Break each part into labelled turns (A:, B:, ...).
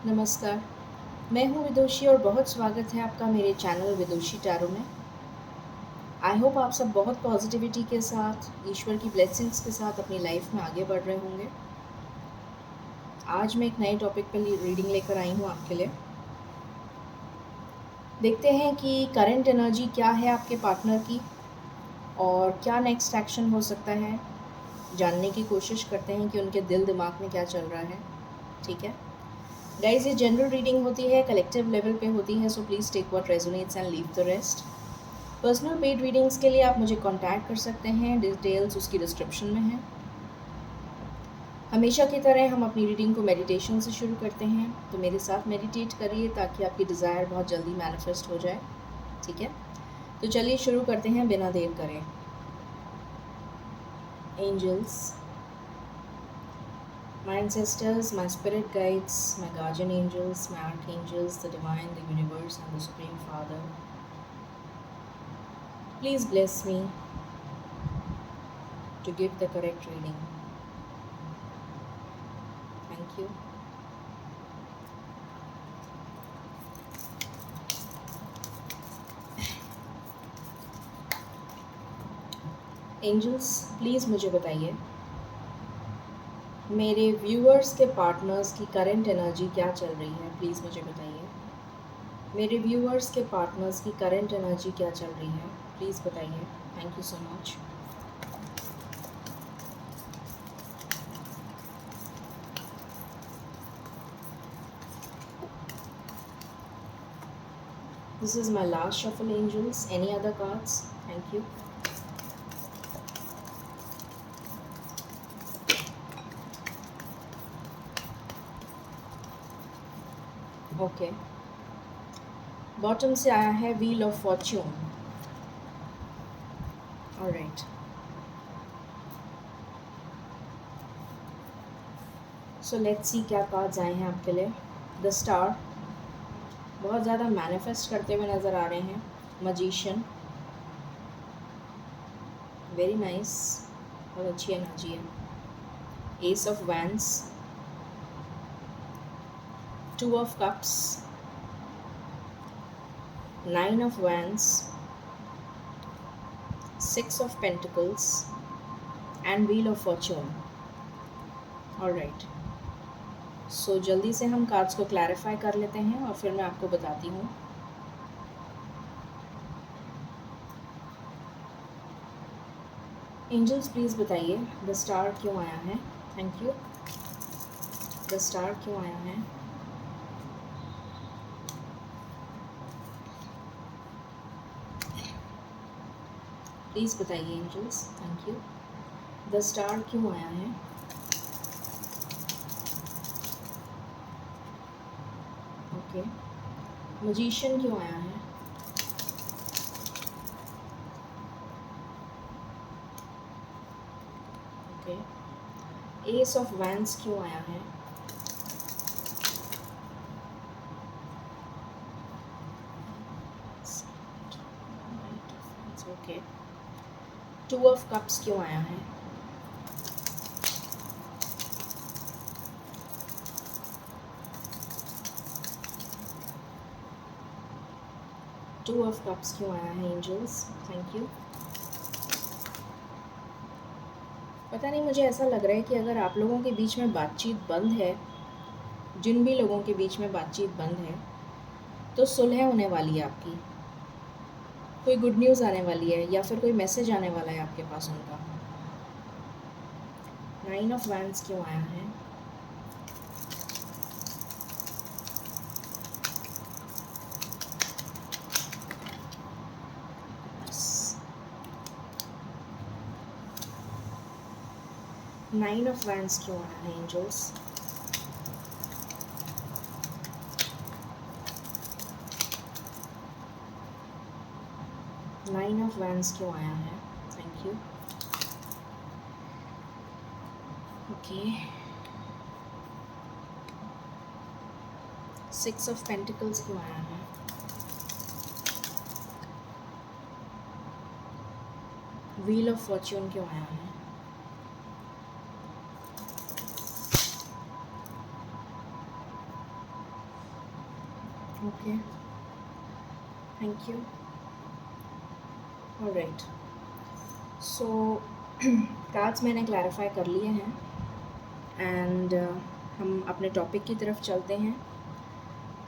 A: नमस्कार, मैं हूँ विदुषी और बहुत स्वागत है आपका मेरे चैनल विदुषी टैरो में। आई होप आप सब बहुत पॉजिटिविटी के साथ, ईश्वर की ब्लेसिंग्स के साथ अपनी लाइफ में आगे बढ़ रहे होंगे। आज मैं एक नए टॉपिक पर रीडिंग लेकर आई हूँ आपके लिए। देखते हैं कि करंट एनर्जी क्या है आपके पार्टनर की और क्या नेक्स्ट एक्शन हो सकता है। जानने की कोशिश करते हैं कि उनके दिल दिमाग में क्या चल रहा है। ठीक है गाइज, ये जनरल रीडिंग होती है, कलेक्टिव लेवल पे होती है, so please take what resonates and leave the rest. Personal paid readings के लिए आप मुझे कांटेक्ट कर सकते हैं, डिटेल्स उसकी डिस्क्रिप्शन में है। हमेशा की तरह हम अपनी रीडिंग को मेडिटेशन से शुरू करते हैं, तो मेरे साथ मेडिटेट करिए ताकि आपकी डिज़ायर बहुत जल्दी मैनिफेस्ट हो जाए। ठीक है, तो चलिए शुरू करते हैं बिना देर करे। Angels, my ancestors, my spirit guides, my guardian angels, my archangels, the divine, the universe, and the Supreme Father, please bless me to give the correct reading. Thank you. Angels, please मुझे बताइए मेरे viewers के partners की current energy क्या चल रही है। Please मुझे बताइए मेरे व्यूअर्स के पार्टनर्स की करंट एनर्जी क्या चल रही है। प्लीज़ बताइए। Thank you so much. This is my last shuffle angels. Any other cards? Thank you. Okay, bottom से आया है wheel of fortune. Alright, so let's see क्या कार्ड्स आए हैं आपके लिए। द स्टार, बहुत ज़्यादा मैनिफेस्ट करते हुए नज़र आ रहे हैं। मजीशियन, वेरी नाइस, बहुत अच्छी एनर्जी है। Ace of wands, two of cups, nine of wands, six of pentacles and wheel of fortune. Alright, so जल्दी से हम कार्ड्स को क्लैरिफाई कर लेते हैं और फिर मैं आपको बताती हूँ। एंजल्स, प्लीज़ बताइए द स्टार क्यों आया है। Thank you. द स्टार क्यों आया है। प्लीज़ बताइए angels. Thank you. The star क्यों आया है। ओके, मजीशियन क्यों आया है। ओके, एस ऑफ वैंड्स क्यों आया है। ओके, टू ऑफ कप्स क्यों आया है। टू ऑफ कप्स क्यों आया है एंजल्स। Thank you. पता नहीं, मुझे ऐसा लग रहा है कि अगर आप लोगों के बीच में बातचीत बंद है, जिन भी लोगों के बीच में बातचीत बंद है, तो सुलह होने वाली है आपकी। कोई गुड न्यूज़ आने वाली है या फिर कोई मैसेज आने वाला है आपके पास उनका। नाइन ऑफ वैंड्स क्यों आया है। नाइन ऑफ वैंड्स क्यों आया है एंजल्स। नाइन ऑफ वैंड्स क्यों आया है। Thank you. Okay, six of pentacles क्यों आया है। व्हील ऑफ फॉर्च्यून क्यों आया है। Okay, thank you. Alright, so cards मैंने क्लैरिफाई कर लिए हैं एंड हम अपने टॉपिक की तरफ चलते हैं।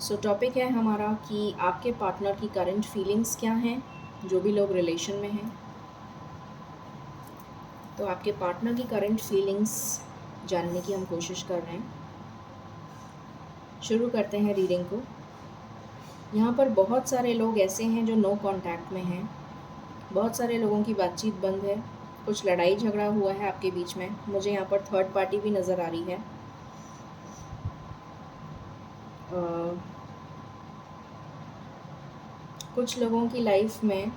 A: सो टॉपिक है हमारा कि आपके पार्टनर की करंट फीलिंग्स क्या हैं, जो भी लोग रिलेशन में हैं। तो आपके पार्टनर की करंट फीलिंग्स जानने की हम कोशिश कर रहे हैं। शुरू करते हैं रीडिंग को। यहाँ पर बहुत सारे लोग ऐसे हैं जो नो कांटेक्ट में हैं, बहुत सारे लोगों की बातचीत बंद है, कुछ लड़ाई झगड़ा हुआ है आपके बीच में। मुझे यहाँ पर थर्ड पार्टी भी नज़र आ रही है। कुछ लोगों की लाइफ में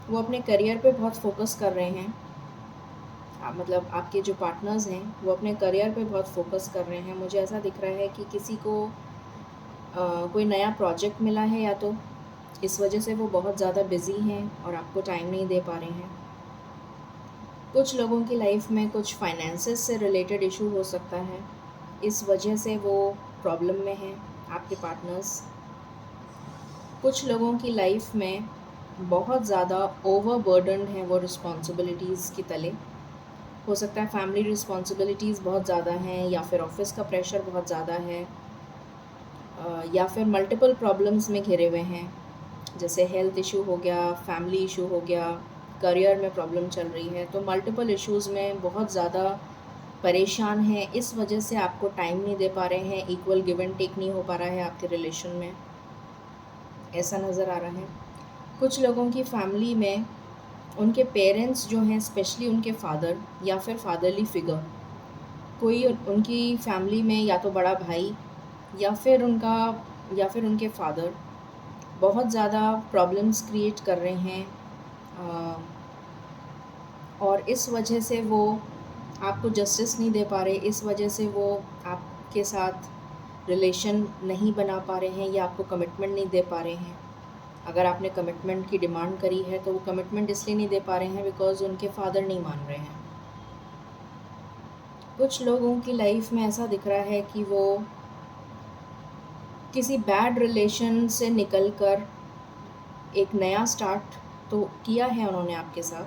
A: वो अपने करियर पे बहुत फोकस कर रहे हैं। मतलब आपके जो पार्टनर्स हैं वो अपने करियर पे बहुत फोकस कर रहे हैं। मुझे ऐसा दिख रहा है कि किसी को कोई नया प्रोजेक्ट मिला है, या तो इस वजह से वो बहुत ज़्यादा बिज़ी हैं और आपको टाइम नहीं दे पा रहे हैं। कुछ लोगों की लाइफ में कुछ फाइनेंसेस से रिलेटेड इशू हो सकता है, इस वजह से वो प्रॉब्लम में हैं आपके पार्टनर्स। कुछ लोगों की लाइफ में बहुत ज़्यादा ओवरबर्डन्ड हैं वो रिस्पॉन्सिबिलिटीज़ के तले। हो सकता है फैमिली रिस्पॉन्सिबिलिटीज़ बहुत ज़्यादा हैं, या फिर ऑफिस का प्रेशर बहुत ज़्यादा है, या फिर मल्टीपल प्रॉब्लम्स में घिरे हुए हैं, जैसे हेल्थ इशू हो गया, फैमिली इशू हो गया, करियर में प्रॉब्लम चल रही है। तो मल्टीपल इश्यूज़ में बहुत ज़्यादा परेशान हैं, इस वजह से आपको टाइम नहीं दे पा रहे हैं, इक्वल गिव एंड टेक नहीं हो पा रहा है आपके रिलेशन में, ऐसा नज़र आ रहा है। कुछ लोगों की फैमिली में उनके पेरेंट्स जो हैं, स्पेशली उनके फादर या फिर फादरली फिगर, कोई उनकी फैमिली में या तो बड़ा भाई या फिर उनके फादर बहुत ज़्यादा प्रॉब्लम्स क्रिएट कर रहे हैं, और इस वजह से वो आपको जस्टिस नहीं दे पा रहे, इस वजह से वो आपके साथ रिलेशन नहीं बना पा रहे हैं या आपको कमिटमेंट नहीं दे पा रहे हैं। अगर आपने कमिटमेंट की डिमांड करी है तो वो कमिटमेंट इसलिए नहीं दे पा रहे हैं बिकॉज़ उनके फादर नहीं मान रहे हैं। कुछ लोगों की लाइफ में ऐसा दिख रहा है कि वो किसी बैड रिलेशन से निकल कर एक नया स्टार्ट तो किया है उन्होंने आपके साथ,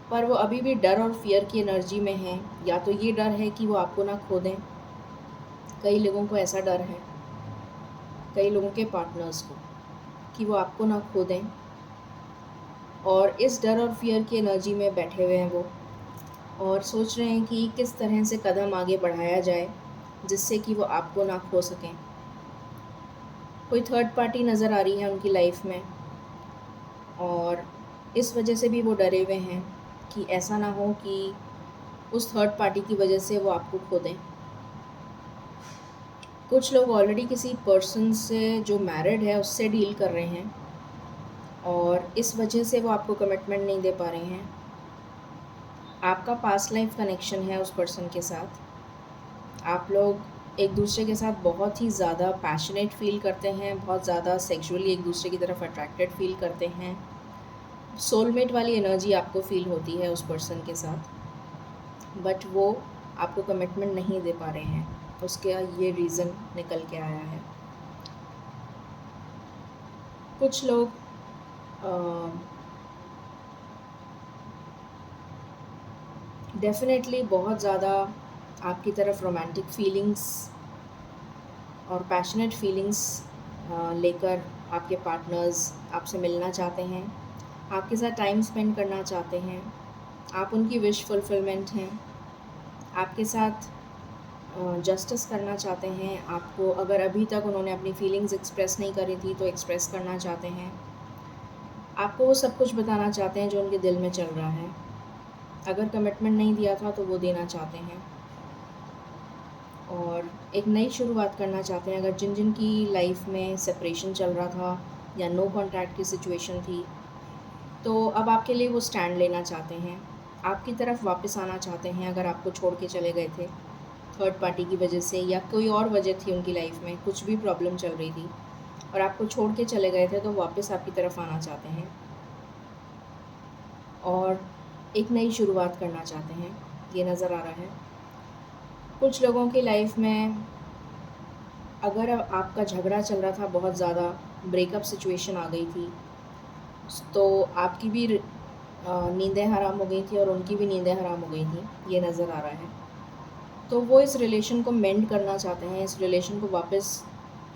A: पर वो अभी भी डर और फियर की एनर्जी में हैं। या तो ये डर है कि वो आपको ना खो दें, कई लोगों को ऐसा डर है, कई लोगों के पार्टनर्स को, कि वो आपको ना खो दें, और इस डर और फियर की एनर्जी में बैठे हुए हैं वो, और सोच रहे हैं कि किस तरह से कदम आगे बढ़ाया जाए जिससे कि वो आपको ना खो सकें। कोई थर्ड पार्टी नज़र आ रही है उनकी लाइफ में, और इस वजह से भी वो डरे हुए हैं कि ऐसा ना हो कि उस थर्ड पार्टी की वजह से वो आपको खो दें। कुछ लोग ऑलरेडी किसी पर्सन से जो मैरिड है उससे डील कर रहे हैं, और इस वजह से वो आपको कमिटमेंट नहीं दे पा रहे हैं। आपका पास्ट लाइफ कनेक्शन है उस पर्सन के साथ, आप लोग एक दूसरे के साथ बहुत ही ज़्यादा पैशनेट फील करते हैं, बहुत ज़्यादा सेक्सुअली एक दूसरे की तरफ अट्रैक्टेड फील करते हैं, सोलमेट वाली एनर्जी आपको फील होती है उस पर्सन के साथ, बट वो आपको कमिटमेंट नहीं दे पा रहे हैं। उसका ये रीज़न निकल के आया है। कुछ लोग डेफ़िनेटली बहुत ज़्यादा आपकी तरफ रोमांटिक फीलिंग्स और पैशनेट फीलिंग्स लेकर आपके पार्टनर्स आपसे मिलना चाहते हैं, आपके साथ टाइम स्पेंड करना चाहते हैं, आप उनकी विश फुलफिलमेंट हैं, आपके साथ जस्टिस करना चाहते हैं। आपको, अगर अभी तक उन्होंने अपनी फीलिंग्स एक्सप्रेस नहीं करी थी तो एक्सप्रेस करना चाहते हैं। आपको वो सब कुछ बताना चाहते हैं जो उनके दिल में चल रहा है। अगर कमिटमेंट नहीं दिया था तो वो देना चाहते हैं, और एक नई शुरुआत करना चाहते हैं। अगर जिन जिन की लाइफ में सेपरेशन चल रहा था या नो कॉन्टैक्ट की सिचुएशन थी, तो अब आपके लिए वो स्टैंड लेना चाहते हैं, आपकी तरफ वापस आना चाहते हैं। अगर आपको छोड़ के चले गए थे थर्ड पार्टी की वजह से, या कोई और वजह थी उनकी लाइफ में, कुछ भी प्रॉब्लम चल रही थी और आपको छोड़ के चले गए थे, तो वापस आपकी तरफ आना चाहते हैं और एक नई शुरुआत करना चाहते हैं, ये नज़र आ रहा है। कुछ लोगों की लाइफ में अगर आपका झगड़ा चल रहा था बहुत ज़्यादा, ब्रेकअप सिचुएशन आ गई थी, तो आपकी भी नींदें हराम हो गई थी और उनकी भी नींदें हराम हो गई थी, ये नज़र आ रहा है। तो वो इस रिलेशन को मेंड करना चाहते हैं, इस रिलेशन को वापस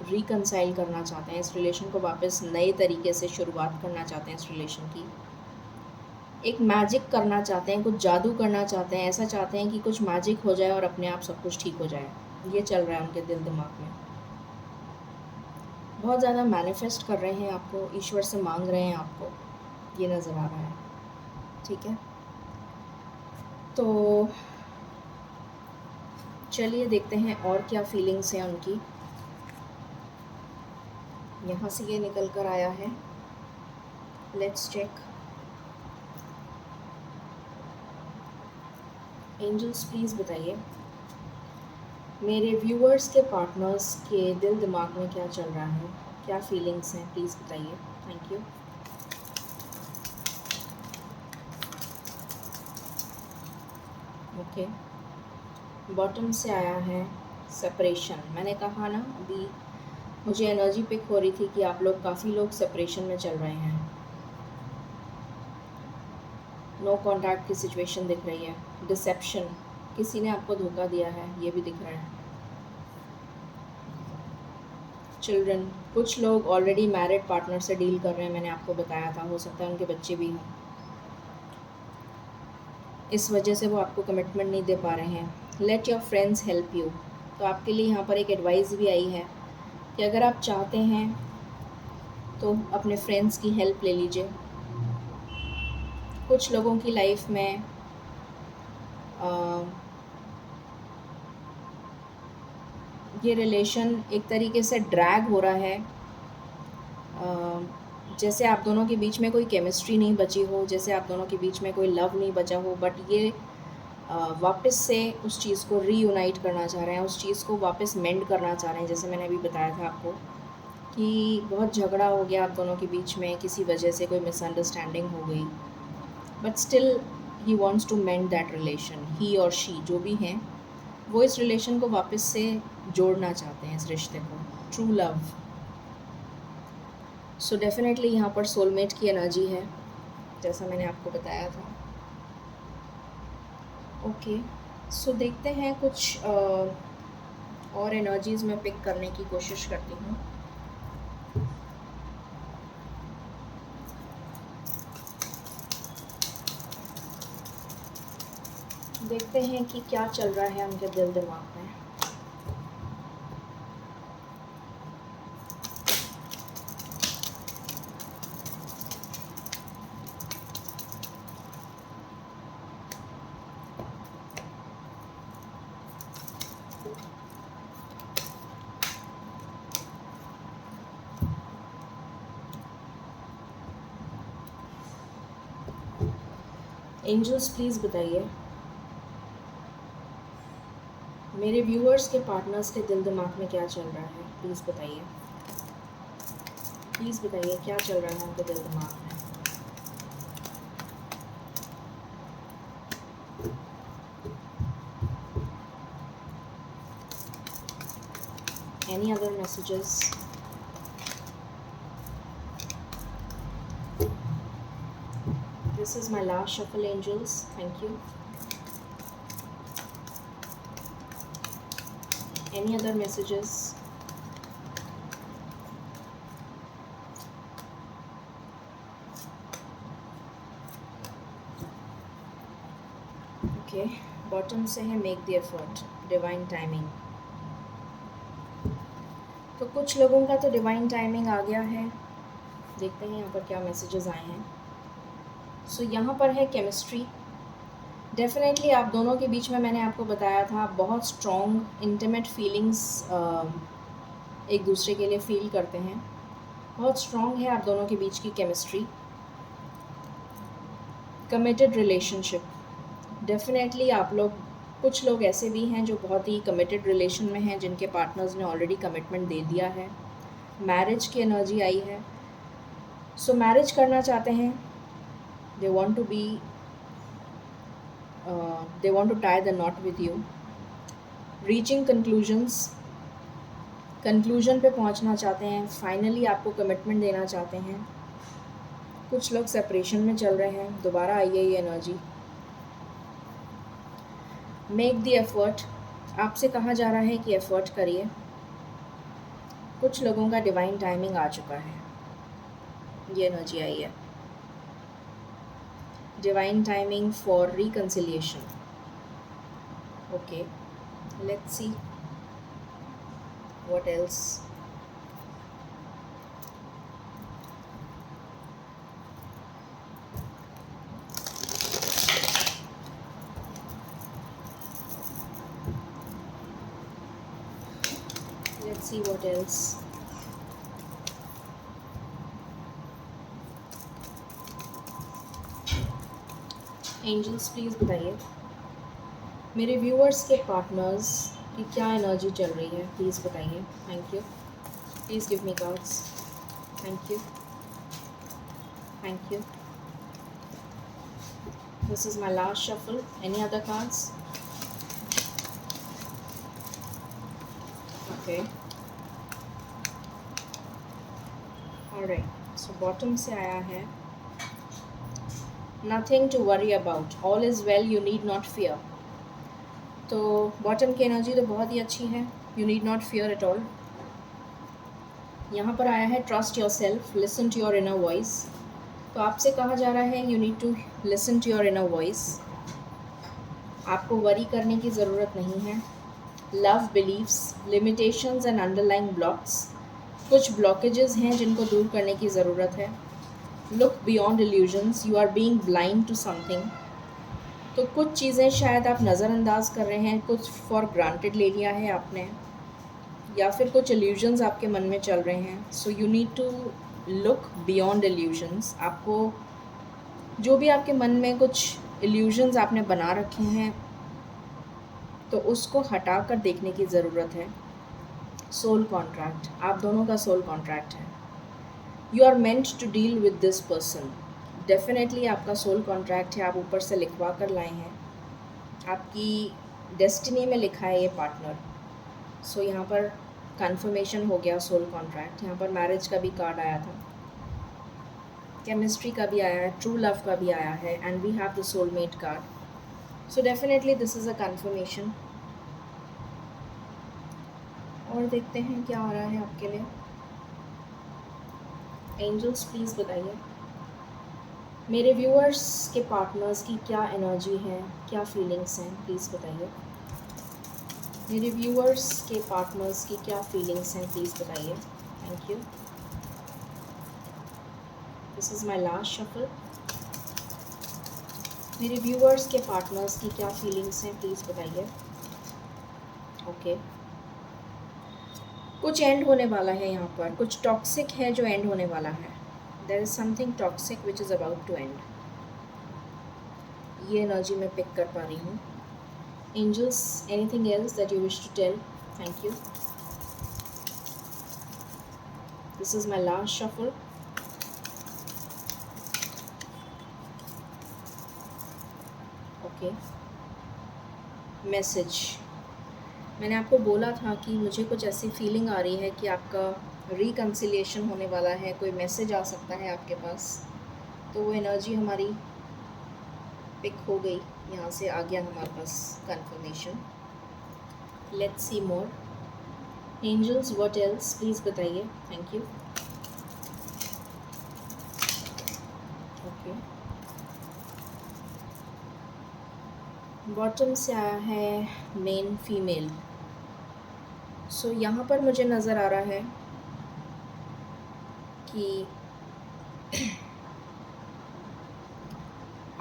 A: रिकंसाइल करना चाहते हैं, इस रिलेशन को वापस नए तरीके से शुरुआत करना चाहते हैं, इस रिलेशन की एक मैजिक करना चाहते हैं, कुछ जादू करना चाहते हैं, ऐसा चाहते हैं कि कुछ मैजिक हो जाए और अपने आप सब कुछ ठीक हो जाए। ये चल रहा है उनके दिल दिमाग में। बहुत ज़्यादा मैनिफेस्ट कर रहे हैं आपको, ईश्वर से मांग रहे हैं आपको, ये नज़र आ रहा है। ठीक है, तो चलिए देखते हैं और क्या फीलिंग्स हैं उनकी। यहाँ से ये निकल कर आया है, लेट्स चेक। एंजल्स प्लीज़ बताइए मेरे व्यूअर्स के पार्टनर्स के दिल दिमाग में क्या चल रहा है, क्या फीलिंग्स हैं, प्लीज़ बताइए। Thank you. ओके, बॉटम से आया है सेपरेशन। मैंने कहा ना अभी, मुझे एनर्जी पिक हो रही थी कि आप लोग काफ़ी लोग सेपरेशन में चल रहे हैं। नो कॉन्टैक्ट की सिचुएशन दिख रही है, डिसेप्शन, किसी ने आपको धोखा दिया है, ये भी दिख रहा है। चिल्ड्रन, कुछ लोग ऑलरेडी मैरिड पार्टनर से डील कर रहे हैं, मैंने आपको बताया था, हो सकता है उनके बच्चे भी हों, इस वजह से वो आपको कमिटमेंट नहीं दे पा रहे हैं। Let your friends help you. तो आपके लिए यहाँ पर एक एडवाइस भी आई है कि अगर आप चाहते हैं तो अपने फ्रेंड्स की हेल्प ले लीजिए। कुछ लोगों की लाइफ में ये रिलेशन एक तरीके से ड्रैग हो रहा है, जैसे आप दोनों के बीच में कोई केमिस्ट्री नहीं बची हो, जैसे आप दोनों के बीच में कोई लव नहीं बचा हो, बट ये वापस से उस चीज़ को रीयूनाइट करना चाह रहे हैं, उस चीज़ को वापस मेंड करना चाह रहे हैं। जैसे मैंने अभी बताया था आपको कि बहुत झगड़ा हो गया आप दोनों के बीच में, किसी वजह से कोई मिसअंडरस्टैंडिंग हो गई, but still he wants to mend that relation. He और शी जो भी हैं, वो इस रिलेशन को वापस से जोड़ना चाहते हैं, इस रिश्ते को, ट्रू लव। सो डेफिनेटली यहाँ पर सोलमेट की एनर्जी है, जैसा मैंने आपको बताया था। ओके, सो देखते हैं कुछ और एनर्जीज़ में पिक करने की कोशिश करती हूँ। देखते हैं कि क्या चल रहा है उनके दिल दिमाग में। एंजल्स प्लीज़ बताइए मेरे व्यूअर्स के पार्टनर्स के दिल दिमाग में क्या चल रहा है, प्लीज़ बताइए। प्लीज़ बताइए क्या चल रहा है उनके दिल दिमाग में। Any other messages? This is my last shuffle, angels. Thank you. Any other messages? Okay, bottom से है make the effort, divine timing. तो कुछ लोगों का तो डिवाइन टाइमिंग आ गया है, देखते हैं यहाँ पर क्या मैसेजेस आए हैं। सो यहाँ पर है केमिस्ट्री। डेफिनेटली आप दोनों के बीच में, मैंने आपको बताया था, बहुत स्ट्रॉन्ग इंटीमेट फीलिंग्स एक दूसरे के लिए फील करते हैं, बहुत स्ट्रॉन्ग है आप दोनों के बीच की केमिस्ट्री। कमिटेड रिलेशनशिप, डेफिनेटली आप लोग, कुछ लोग ऐसे भी हैं जो बहुत ही कमिटेड रिलेशन में हैं, जिनके पार्टनर्स ने ऑलरेडी कमिटमेंट दे दिया है। मैरिज की एनर्जी आई है, सो मैरिज करना चाहते हैं, they want to be, they want to tie the knot with you, reaching conclusions, conclusion पे पहुंचना चाहते हैं, फाइनली आपको कमिटमेंट देना चाहते हैं। कुछ लोग सेपरेशन में चल रहे हैं, दोबारा आई है ये एनर्जी। मेक द एफर्ट, आपसे कहा जा रहा है कि एफर्ट करिए। कुछ लोगों का डिवाइन टाइमिंग आ चुका है, ये एनर्जी आई है, divine timing for reconciliation. Okay, let's see what else. Let's see what else. Angels please बताइए मेरे व्यूअर्स के पार्टनर्स की क्या एनर्जी चल रही है, प्लीज़ बताइए। Thank you, please give me cards. Thank you, thank you. This is my last shuffle. Any other cards? Okay, alright. So bottom से आया है nothing to worry about, all is well, you need not fear. तो बॉटम की energy तो बहुत ही अच्छी है, you need not fear at all. यहाँ पर आया है trust your self, listen to your inner voice. तो आपसे कहा जा रहा है you need to listen to your inner voice, आपको वरी करने की ज़रूरत नहीं है। Love, beliefs, limitations and underlying blocks, कुछ ब्लॉकेजेस हैं जिनको दूर करने की ज़रूरत है। Look beyond illusions, you are being blind to something. तो कुछ चीज़ें शायद आप नज़रअंदाज कर रहे हैं, कुछ फॉर ग्रांटेड ले लिया है आपने, या फिर कुछ इल्यूजन्स आपके मन में चल रहे हैं। So you need to look beyond illusions. आपको जो भी आपके मन में कुछ इल्यूजन्स आपने बना रखे हैं तो उसको हटा कर देखने की ज़रूरत है। सोल कॉन्ट्रैक्ट, आप दोनों का सोल कॉन्ट्रैक्ट है। You are meant to deal with this person, definitely आपका सोल कॉन्ट्रैक्ट है, आप ऊपर से लिखवा कर लाए हैं, आपकी डेस्टिनी में लिखा है ये पार्टनर। सो यहाँ पर कन्फर्मेशन हो गया सोल कॉन्ट्रैक्ट। यहाँ पर मैरिज का भी कार्ड आया था, केमिस्ट्री का भी आया है, ट्रू लव का भी आया है, and we have the soulmate card. So definitely this is a confirmation. और देखते हैं क्या आ रहा है आपके लिए। एंजल्स प्लीज़ बताइए मेरे व्यूअर्स के पार्टनर्स की क्या एनर्जी है, क्या फीलिंग्स हैं, प्लीज़ बताइए। मेरे व्यूअर्स के पार्टनर्स की क्या फीलिंग्स हैं, प्लीज़ बताइए। Thank you. This is my last shuffle. मेरे व्यूअर्स के पार्टनर्स की क्या फीलिंग्स हैं, प्लीज़ बताइए। ओके, कुछ एंड होने वाला है यहाँ पर, कुछ टॉक्सिक है जो एंड होने वाला है। There is something toxic which is about to end. ये एनर्जी मैं पिक कर पा रही हूँ। Angels, anything else that you wish to tell? Thank you. This is my last shuffle. Okay, message. मैंने आपको बोला था कि मुझे कुछ ऐसी फीलिंग आ रही है कि आपका रिकन्सिलिएशन होने वाला है, कोई मैसेज आ सकता है आपके पास। तो वो एनर्जी हमारी पिक हो गई, यहाँ से आ गया हमारे पास confirmation. Let's see more. Angels, what else, please बताइए। Thank you. ओके, बॉटम से आया है मेन फीमेल। सो यहाँ पर मुझे नज़र आ रहा है कि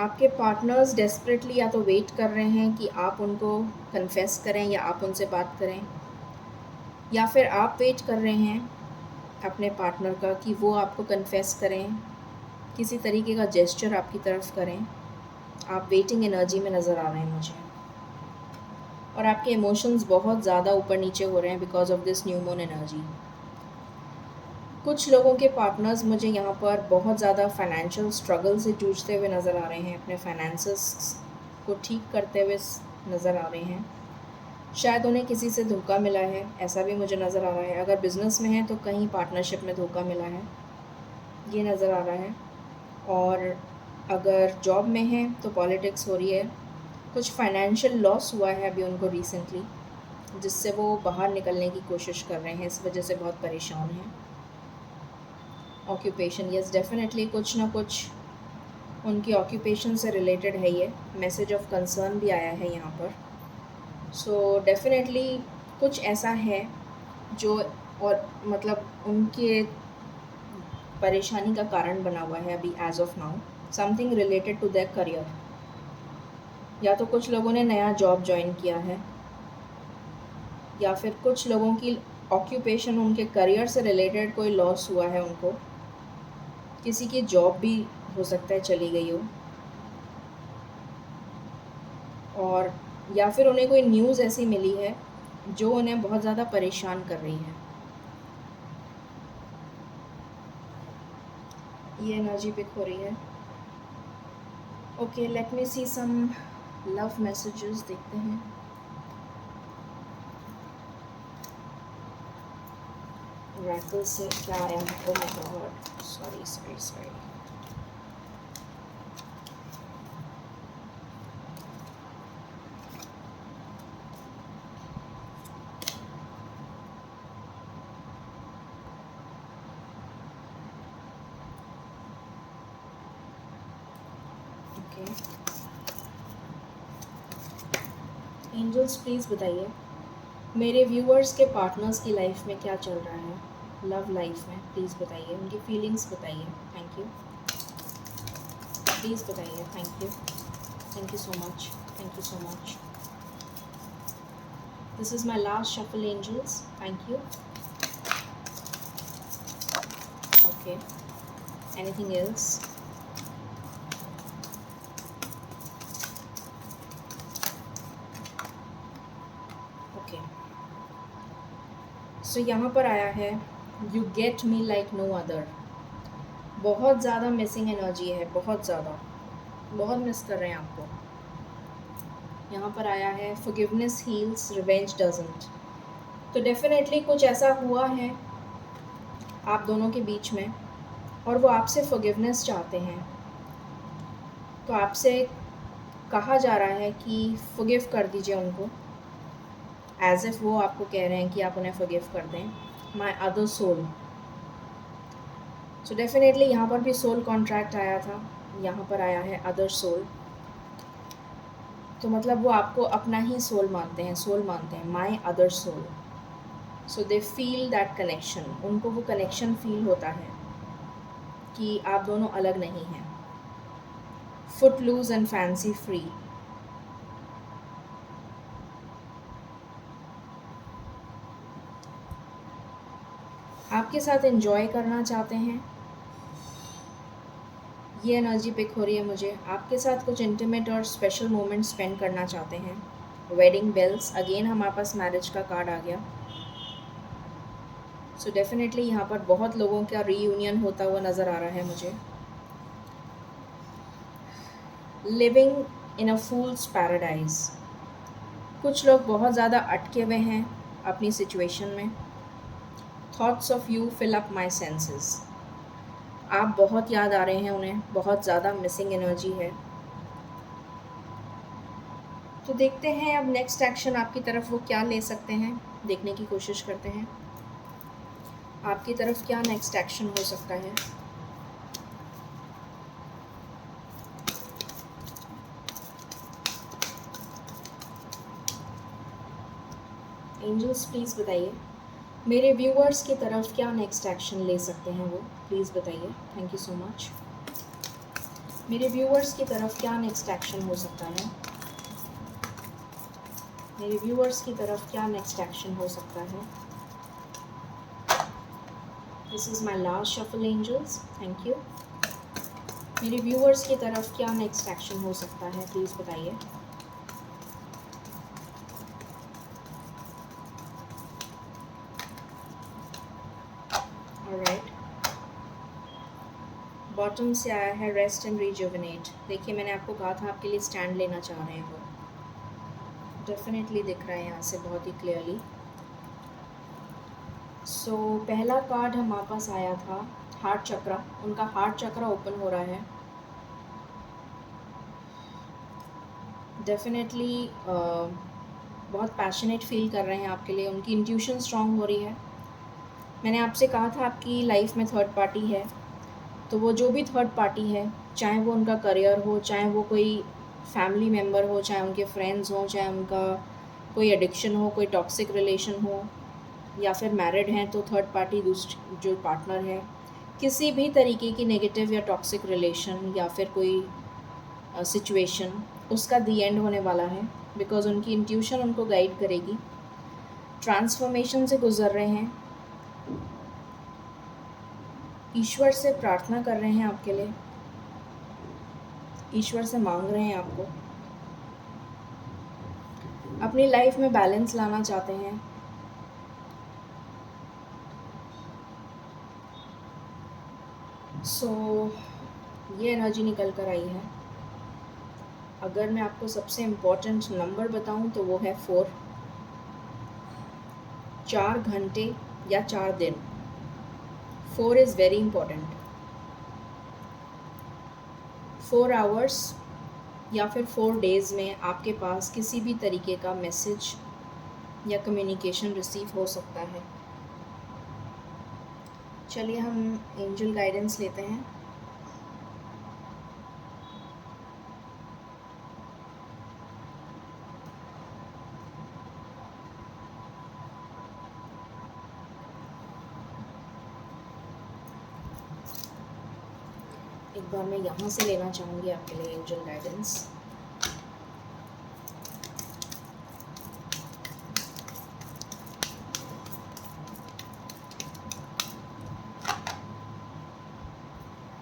A: आपके पार्टनर्स डेस्परेटली या तो वेट कर रहे हैं कि आप उनको कन्फेस करें या आप उनसे बात करें, या फिर आप वेट कर रहे हैं अपने पार्टनर का कि वो आपको कन्फेस करें, किसी तरीके का जेस्चर आपकी तरफ करें। आप वेटिंग एनर्जी में नज़र आ रहे हैं मुझे, और आपके इमोशंस बहुत ज़्यादा ऊपर नीचे हो रहे हैं because of this new moon energy. कुछ लोगों के पार्टनर्स मुझे यहाँ पर बहुत ज़्यादा फाइनेंशियल स्ट्रगल से जूझते हुए नज़र आ रहे हैं, अपने फाइनेंसेस को ठीक करते हुए नज़र आ रहे हैं। शायद उन्हें किसी से धोखा मिला है, ऐसा भी मुझे नज़र आ रहा है। अगर बिज़नेस में है तो कहीं पार्टनरशिप में धोखा मिला है, ये नज़र आ रहा है। और अगर जॉब में है तो पॉलिटिक्स हो रही है। कुछ फाइनेंशियल लॉस हुआ है अभी उनको रिसेंटली, जिससे वो बाहर निकलने की कोशिश कर रहे हैं, इस वजह से बहुत परेशान हैं। ऑक्यूपेशन, यस डेफ़िनेटली कुछ ना कुछ उनकी ऑक्यूपेशन से रिलेटेड है ये। मैसेज ऑफ कंसर्न भी आया है यहाँ पर। सो डेफ़िनेटली कुछ ऐसा है जो, और मतलब उनके परेशानी का कारण बना हुआ है अभी as of now. Something related to their career, या तो कुछ लोगों ने नया जॉब जॉइन किया है, या फिर कुछ लोगों की ऑक्यूपेशन, उनके करियर से रिलेटेड कोई लॉस हुआ है उनको। किसी की जॉब भी हो सकता है चली गई हो, और या फिर उन्हें कोई न्यूज़ ऐसी मिली है जो उन्हें बहुत ज़्यादा परेशान कर रही है। ये एनर्जी पिक हो रही है। Okay, let me see some love messages, देखते हैं। रैकल से क्या आया है? Oh my god, sorry sorry sorry. Okay, angels please बताइए मेरे व्यूअर्स के पार्टनर्स की लाइफ में क्या चल रहा है, लव लाइफ में। प्लीज़ बताइए, उनकी फीलिंग्स बताइए। थैंक यू, प्लीज़ बताइए। Thank you so much, thank you so much. This is my last shuffle angels, thank you. Okay, anything else? Okay, so यहाँ पर आया है you get me like no other. बहुत ज़्यादा missing energy है, बहुत ज़्यादा, बहुत मिस कर रहे हैं आपको। यहाँ पर आया है फॉरगिवनेस हील्स, रिवेंज डजंट। तो डेफिनेटली कुछ ऐसा हुआ है आप दोनों के बीच में, और वो आपसे फॉरगिवनेस चाहते हैं। तो आपसे कहा जा रहा है कि फॉरगिव कर दीजिए उनको, एज़ इफ़ वो आपको कह रहे हैं कि आप उन्हें फॉरगिव कर दें। My other soul. So definitely यहाँ पर भी सोल कॉन्ट्रैक्ट आया था, यहाँ पर आया है अदर सोल। तो मतलब वो आपको अपना ही सोल मानते हैं, सोल मानते हैं, my other soul. So they feel that connection, उनको वो कनेक्शन फील होता है कि आप दोनों अलग नहीं हैं। Foot loose and fancy free. आपके साथ एंजॉय करना चाहते हैं, ये एनर्जी पिक हो रही है मुझे। आपके साथ कुछ इंटीमेट और स्पेशल मोमेंट स्पेंड करना चाहते हैं। वेडिंग बेल्स, अगेन हमारे पास मैरिज का कार्ड आ गया। सो डेफिनेटली यहाँ पर बहुत लोगों का रीयूनियन होता हुआ नज़र आ रहा है मुझे। Living in a fools paradise. कुछ लोग बहुत ज़्यादा अटके हुए हैं अपनी सिचुएशन में। Thoughts of you fill up my senses. आप बहुत याद आ रहे हैं उन्हें, बहुत ज़्यादा मिसिंग एनर्जी है। तो देखते हैं अब नेक्स्ट एक्शन आपकी तरफ वो क्या ले सकते हैं, देखने की कोशिश करते हैं आपकी तरफ क्या नेक्स्ट एक्शन हो सकता है। एंजल्स प्लीज़ बताइए मेरे व्यूअर्स की तरफ क्या नेक्स्ट एक्शन ले सकते हैं वो, प्लीज़ बताइए। Thank you so much. मेरे व्यूअर्स की तरफ क्या नेक्स्ट एक्शन हो सकता है, मेरे व्यूअर्स की तरफ क्या नेक्स्ट एक्शन हो सकता है। This is my last shuffle angels, thank you. मेरे व्यूअर्स की तरफ क्या नेक्स्ट एक्शन हो सकता है, प्लीज़ बताइए। ऑलराइट, बॉटम से आया है रेस्ट एंड रिजुविनेट। देखिए मैंने आपको कहा था आपके लिए स्टैंड लेना चाह रहे हैं वो। डेफिनेटली दिख रहा है यहाँ से बहुत ही क्लियरली। सो पहला कार्ड हमारे पास आया था हार्ट चक्रा। उनका हार्ट चक्रा ओपन हो रहा है। डेफिनेटली बहुत पैशनेट फील कर रहे हैं आपके लिए। उनकी इंट्यूशन स्ट्रांग हो रही है। मैंने आपसे कहा था आपकी लाइफ में थर्ड पार्टी है, तो वो जो भी थर्ड पार्टी है, चाहे वो उनका करियर हो, चाहे वो कोई फैमिली मेम्बर हो, चाहे उनके फ्रेंड्स हों, चाहे उनका कोई एडिक्शन हो, कोई टॉक्सिक रिलेशन हो, या फिर मैरिड हैं तो थर्ड पार्टी दूसरी जो पार्टनर है, किसी भी तरीके की नेगेटिव या टॉक्सिक रिलेशन या फिर कोई सिचुएशन, उसका दी एंड होने वाला है। बिकॉज उनकी इंट्यूशन उनको गाइड करेगी। ट्रांसफॉर्मेशन से गुजर रहे हैं। ईश्वर से प्रार्थना कर रहे हैं आपके लिए। ईश्वर से मांग रहे हैं आपको। अपनी लाइफ में बैलेंस लाना चाहते हैं। सो ये एनर्जी निकल कर आई है। अगर मैं आपको सबसे इम्पोर्टेंट नंबर बताऊं तो वो है 4। 4 घंटे या 4 दिन। 4 इज़ वेरी इम्पोर्टेंट। 4 आवर्स या फिर 4 डेज़ में आपके पास किसी भी तरीके का मैसेज या कम्युनिकेशन रिसीव हो सकता है। चलिए हम एंजल गाइडेंस लेते हैं। एक बार मैं यहाँ से लेना चाहूँगी आपके लिए एंजल गाइडेंस।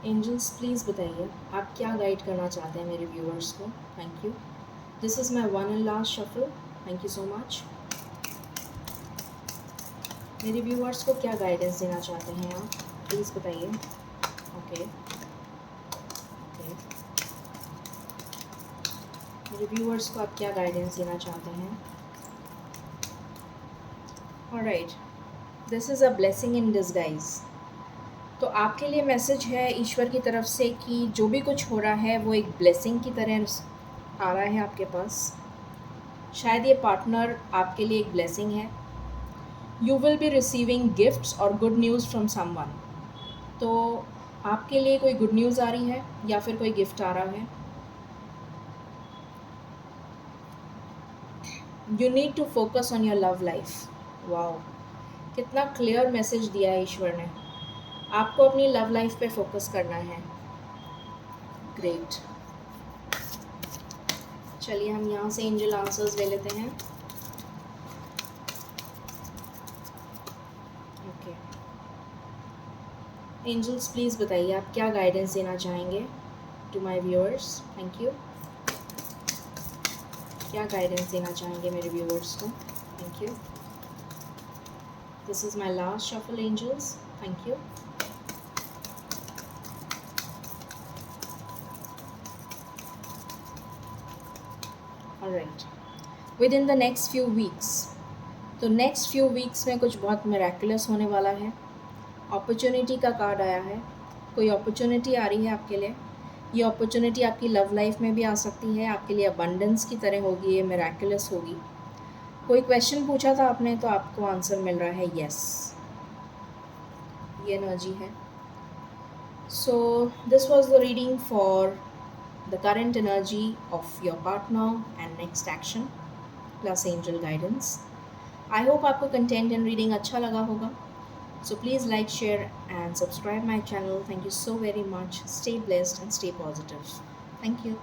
A: एंजल्स प्लीज़ बताइए आप क्या गाइड करना चाहते हैं मेरे व्यूअर्स को। Thank you. This is my one and last shuffle. Thank you so much. मेरे व्यूअर्स को क्या गाइडेंस देना चाहते हैं आप, प्लीज़ बताइए। ओके, मेरे व्यूअर्स को आप क्या गाइडेंस देना चाहते हैं। Alright, this is a blessing in disguise. तो आपके लिए मैसेज है ईश्वर की तरफ से कि जो भी कुछ हो रहा है वो एक ब्लेसिंग की तरह आ रहा है आपके पास। शायद ये पार्टनर आपके लिए एक ब्लेसिंग है। You will be receiving gifts और गुड न्यूज़ फ्रॉम समवन। तो आपके लिए कोई गुड न्यूज़ आ रही है या फिर कोई गिफ्ट आ रहा है। You need to focus on your love life. Wow, कितना क्लियर मैसेज दिया है ईश्वर ने। आपको अपनी लव लाइफ पे फोकस करना है। ग्रेट। चलिए हम यहाँ से एंजल आंसर्स ले लेते हैं। ओके, एंजल्स प्लीज़ बताइए आप क्या गाइडेंस देना चाहेंगे to my viewers. Thank you. क्या गाइडेंस देना चाहेंगे मेरे व्यूअर्स को। Thank you. This is my last shuffle angels. Thank you. Alright, within the next few weeks, तो नेक्स्ट फ्यू वीक्स में कुछ बहुत मिरेकुलस होने वाला है। अपॉर्चुनिटी का कार्ड आया है। कोई अपॉर्चुनिटी आ रही है आपके लिए। ये अपॉर्चुनिटी आपकी लव लाइफ में भी आ सकती है। आपके लिए अबंडेंस की तरह होगी, ये मिरेकुलस होगी। कोई क्वेश्चन पूछा था आपने तो आपको आंसर मिल रहा है यस। ये एनर्जी है। So this was the reading for the current energy of your partner and next action plus angel guidance. I hope आपको content and reading अच्छा लगा होगा. So please like, share and subscribe my channel. Thank you so very much. Stay blessed and stay positive. Thank you.